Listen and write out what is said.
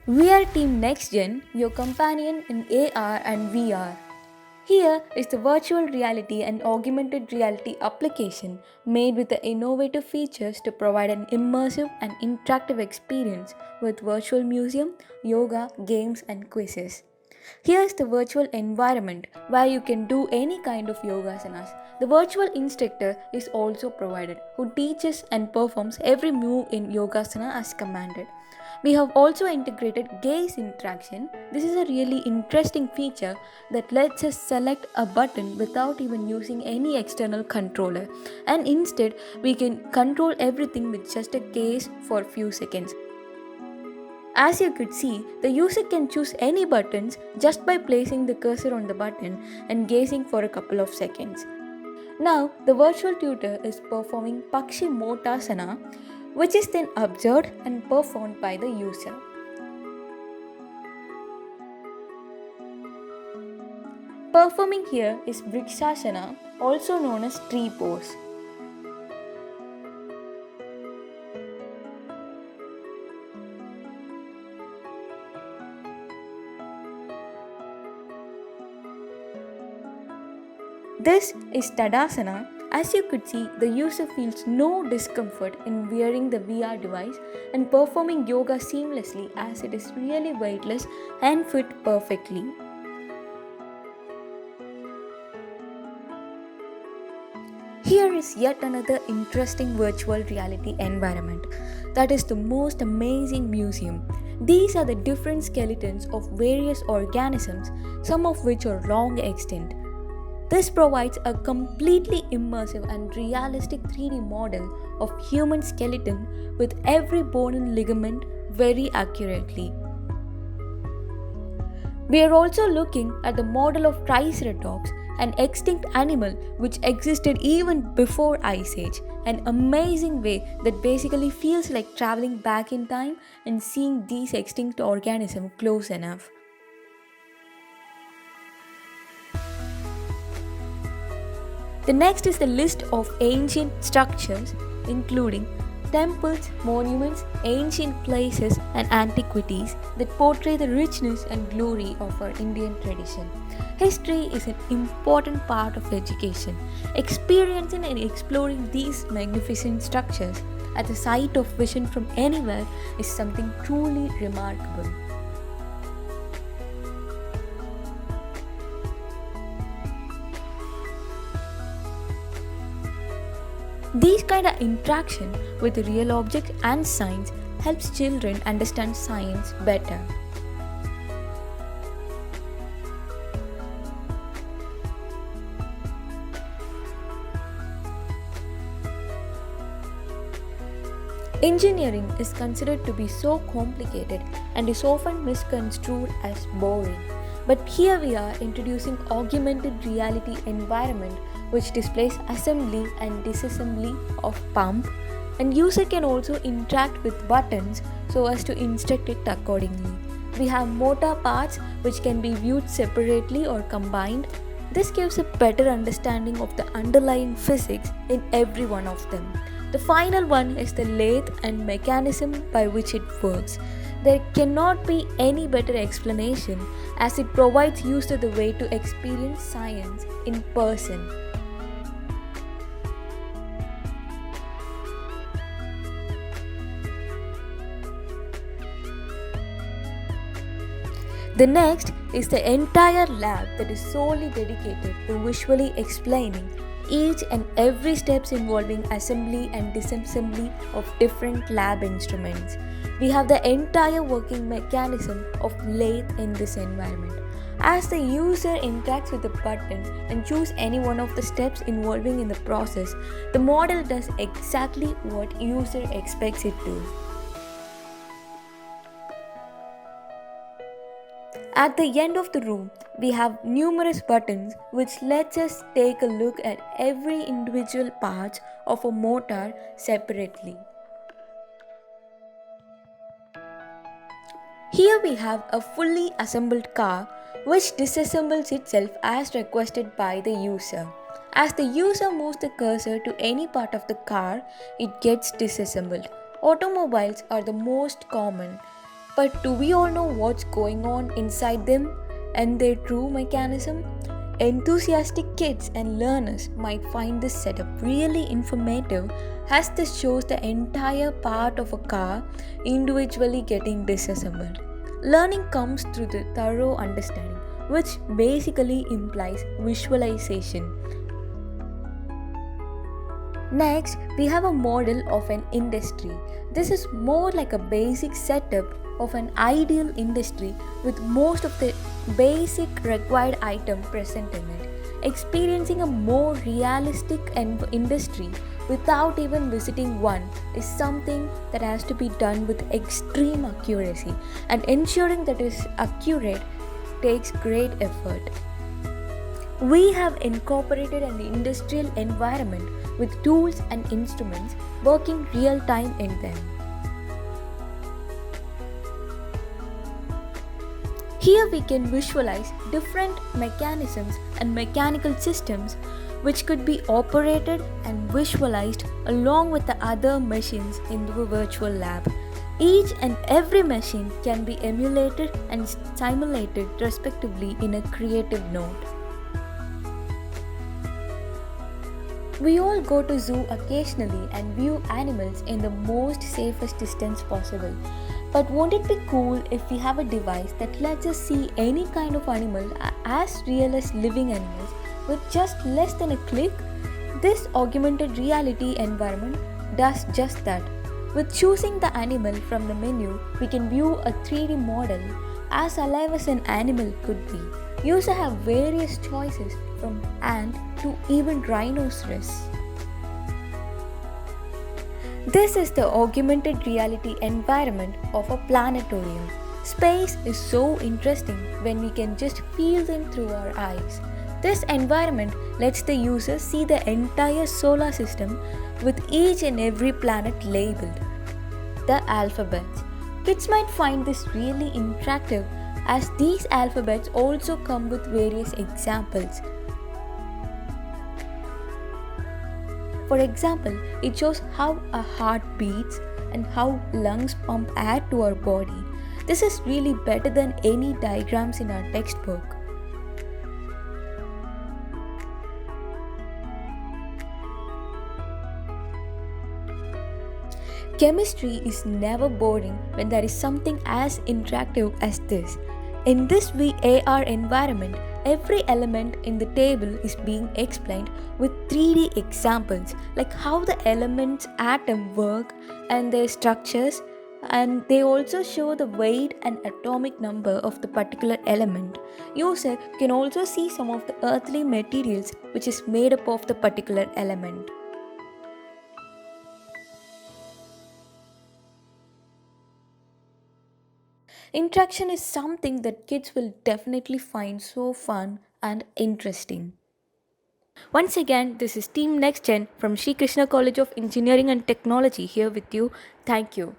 We are Team Next Gen, your companion in AR and VR. Here is the virtual reality and augmented reality application made with the innovative features to provide an immersive and interactive experience with virtual museum, yoga, games, and quizzes. Here's the virtual environment where you can do any kind of yogasanas. The virtual instructor is also provided who teaches and performs every move in yogasana as commanded. We have also integrated gaze interaction. This is a really interesting feature that lets us select a button without even using any external controller, and instead we can control everything with just a gaze for a few seconds. As you could see, the user can choose any buttons just by placing the cursor on the button and gazing for a couple of seconds. Now, the virtual tutor is performing Pakshi Motasana, which is then observed and performed by the user. Performing here is Vrikshasana, also known as tree pose. This is Tadasana. As you could see, the user feels no discomfort in wearing the VR device and performing yoga seamlessly as it is really weightless and fit perfectly. Here is yet another interesting virtual reality environment. That is the most amazing museum. These are the different skeletons of various organisms, some of which are long extinct. This provides a completely immersive and realistic 3D model of human skeleton with every bone and ligament very accurately. We are also looking at the model of Triceratops, an extinct animal which existed even before Ice Age, an amazing way that basically feels like traveling back in time and seeing these extinct organisms close enough. The next is the list of ancient structures, including temples, monuments, ancient places, and antiquities that portray the richness and glory of our Indian tradition. History is an important part of education. Experiencing and exploring these magnificent structures at the sight of vision from anywhere is something truly remarkable. These kind of interaction with real objects and science helps children understand science better. Engineering is considered to be so complicated and is often misconstrued as boring. But here we are introducing augmented reality environment which displays assembly and disassembly of pump, and user can also interact with buttons so as to instruct it accordingly. We have motor parts which can be viewed separately or combined. This gives a better understanding of the underlying physics in every one of them. The final one is the lathe and mechanism by which it works. There cannot be any better explanation as it provides user the way to experience science in person. The next is the entire lab that is solely dedicated to visually explaining each and every steps involving assembly and disassembly of different lab instruments. We have the entire working mechanism of lathe in this environment. As the user interacts with the button and choose any one of the steps involving in the process, the model does exactly what user expects it to. At the end of the room, we have numerous buttons which lets us take a look at every individual part of a motor separately. Here we have a fully assembled car which disassembles itself as requested by the user. As the user moves the cursor to any part of the car, it gets disassembled. Automobiles are the most common. But do we all know what's going on inside them and their true mechanism? Enthusiastic kids and learners might find this setup really informative as this shows the entire part of a car individually getting disassembled. Learning comes through the thorough understanding, which basically implies visualization. Next, we have a model of an industry. This is more like a basic setup of an ideal industry with most of the basic required item present in it. Experiencing a more realistic industry without even visiting one is something that has to be done with extreme accuracy, and ensuring that it is accurate takes great effort. We have incorporated an industrial environment with tools and instruments working real time in them. Here we can visualize different mechanisms and mechanical systems which could be operated and visualized along with the other machines in the virtual lab. Each and every machine can be emulated and simulated respectively in a creative note. We all go to zoo occasionally and view animals in the most safest distance possible. But won't it be cool if we have a device that lets us see any kind of animal as real as living animals with just less than a click? This augmented reality environment does just that. With choosing the animal from the menu, we can view a 3D model as alive as an animal could be. Users have various choices from ant to even rhinoceros. This is the augmented reality environment of a planetarium. Space is so interesting when we can just feel them through our eyes. This environment lets the user see the entire solar system with each and every planet labeled. The alphabets. Kids might find this really interactive as these alphabets also come with various examples. For example, it shows how a heart beats and how lungs pump air to our body. This is really better than any diagrams in our textbook. Chemistry is never boring when there is something as interactive as this. In this VAR environment, every element in the table is being explained with 3D examples, like how the elements atom work and their structures, and they also show the weight and atomic number of the particular element. User can also see some of the earthly materials which is made up of the particular element. Interaction is something that kids will definitely find so fun and interesting. Once again, this is Team Next Gen from Sri Krishna College of Engineering and Technology here with you. Thank you.